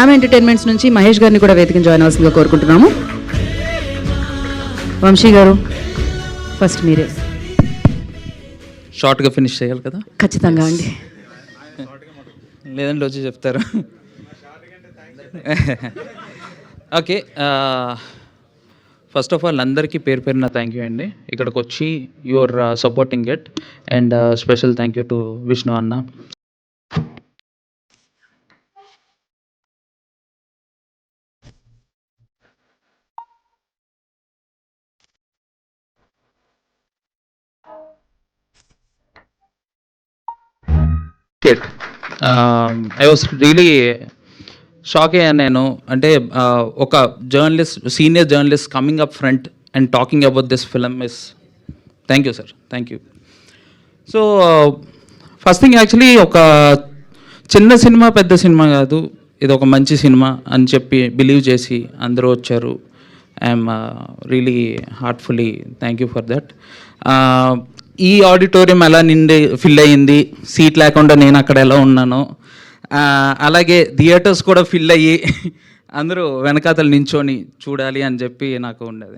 ఆమె ఎంటర్టైన్మెంట్స్ నుంచి మహేష్ గారిని కూడా వేదికను జాయిన్ అవ్వాల్సిందిగా కోరుకుంటున్నాము. వంశీ గారు ఫస్ట్ మీరే షార్ట్గా ఫినిష్ చేయాలి కదా. ఖచ్చితంగా అండి. లేదంటే వచ్చి చెప్తారు. ఓకే, ఫస్ట్ ఆఫ్ ఆల్ అందరికీ పేరు పేరున థ్యాంక్ యూ అండి. ఇక్కడికి వచ్చి your supporting it and special thank you to Vishnu అన్న. ఐ వాస్ రియలీ షాక్ అయ్యాను నేను. అంటే ఒక journalist, senior journalist coming up front and talking about this film is thank you sir, thank you. So first thing actually ఒక చిన్న cinema పెద్ద cinema కాదు, ఇది ఒక మంచి సినిమా అని చెప్పి బిలీవ్ చేసి అందరూ వచ్చారు. I'm really heartfully thank you for that. ఈ ఆడిటోరియం ఎలా ఫిల్ అయ్యింది, సీట్ లేకుండా నేను అక్కడ ఎలా ఉన్నానో, అలాగే థియేటర్స్ కూడా ఫిల్ అయ్యి అందరూ వెనకాతలు నించొని చూడాలి అని చెప్పి నాకు ఉండేది.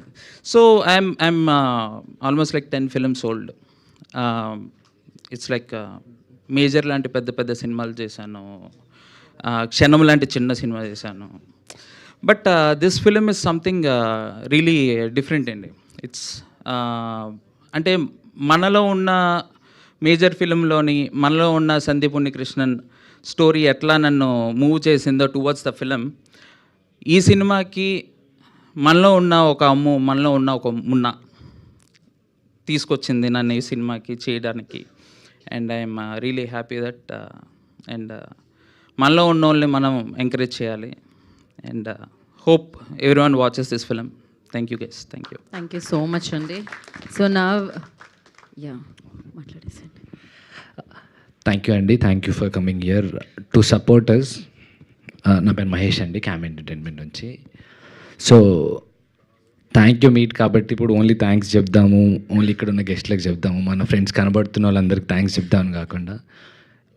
So I'm almost like 10 films old. It's like major లాంటి పెద్ద పెద్ద సినిమాలు చేశాను, క్షణం లాంటి చిన్న సినిమా చేశాను. But this film is something really different అండి. ఇట్స్ అంటే మనలో ఉన్న మేజర్ ఫిలింలోని మనలో ఉన్న సందీప్ ఉన్నికృష్ణన్ స్టోరీ ఎట్లా నన్ను మూవ్ చేసిందో టువర్డ్స్ ద ఫిలిం, ఈ సినిమాకి మనలో ఉన్న ఒక అమ్ము, మనలో ఉన్న ఒక మున్న తీసుకొచ్చింది నన్ను ఈ సినిమాకి చేయడానికి. And I'm really happy that. And మనలో ఉన్న వాళ్ళని మనం ఎంకరేజ్ చేయాలి. And hope everyone watches this film. Thank you guys, thank you. Thank you so much అండి. సో నా మాట్లాడేసండి. థ్యాంక్ యూ అండి, thank you for coming here to support us. నా పేరు మహేష్ అండి, క్యామ్ ఎంటర్టైన్మెంట్ నుంచి. సో థ్యాంక్ యూ మీట్ కాబట్టి ఇప్పుడు ఓన్లీ థ్యాంక్స్ చెప్దాము, ఓన్లీ ఇక్కడ ఉన్న గెస్ట్లకు చెప్దాము, మన ఫ్రెండ్స్ కనబడుతున్న వాళ్ళందరికీ థ్యాంక్స్ చెప్దామని కాకుండా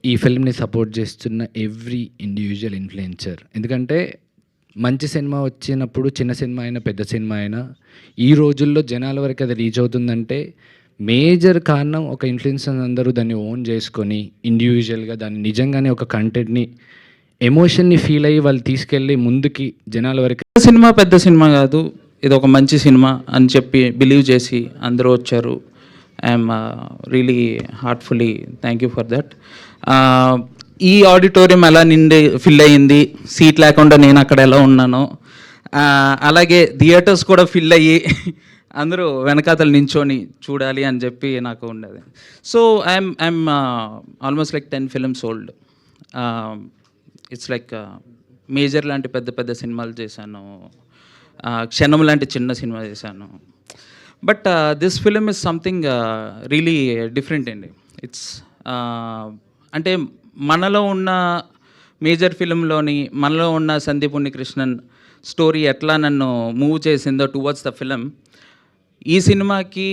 ఈ ఫిల్మ్ని సపోర్ట్ చేస్తున్న ఎవ్రీ ఇండివిజువల్ ఇన్ఫ్లుయెన్సర్. ఎందుకంటే మంచి సినిమా వచ్చినప్పుడు చిన్న సినిమా అయినా పెద్ద సినిమా అయినా ఈ రోజుల్లో జనాల వరకు అది రీచ్ అవుతుందంటే మేజర్ కారణం ఒక ఇన్ఫ్లుయెన్సర్ అందరూ దాన్ని ఓన్ చేసుకొని ఇండివిజువల్గా దాన్ని నిజంగానే ఒక కంటెంట్ని ఎమోషన్ని ఫీల్ అయ్యి వాళ్ళు తీసుకెళ్ళి ముందుకి జనాల వరకు. సినిమా పెద్ద సినిమా కాదు, ఇది ఒక మంచి సినిమా అని చెప్పి బిలీవ్ చేసి అందరూ వచ్చారు. I'm really heartfully thank you for that. ఈ ఆడిటోరియం ఎలా ఫిల్ అయ్యింది, సీట్ లేకుండా నేను అక్కడ ఎలా ఉన్నానో, అలాగే థియేటర్స్ కూడా ఫిల్ అయ్యి అందరూ వెనకాతలు నించొని చూడాలి అని చెప్పి నాకు ఉండేది. So I'm almost like 10 films old. It's like major లాంటి పెద్ద పెద్ద సినిమాలు చేశాను, క్షణం లాంటి చిన్న సినిమా చేశాను. But this film is something really different అండి. ఇట్స్ అంటే మనలో ఉన్న మేజర్ ఫిలింలోని మనలో ఉన్న సందీప్ ఉన్నికృష్ణన్ స్టోరీ ఎట్లా నన్ను మూవ్ చేసిందో టువర్డ్స్ ద ఫిలిం, ఈ సినిమాకి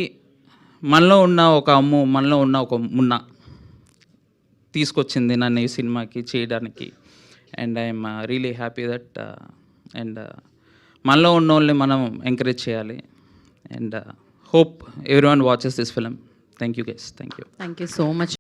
మనలో ఉన్న ఒక అమ్ము, మనలో ఉన్న ఒక మున్న తీసుకొచ్చింది నన్ను ఈ సినిమాకి చేయడానికి. And I'm really happy that. And మనలో ఉన్న వాళ్ళని మనం ఎంకరేజ్ చేయాలి. And hope everyone watches this film. Thank you guys, thank you. Thank you so much.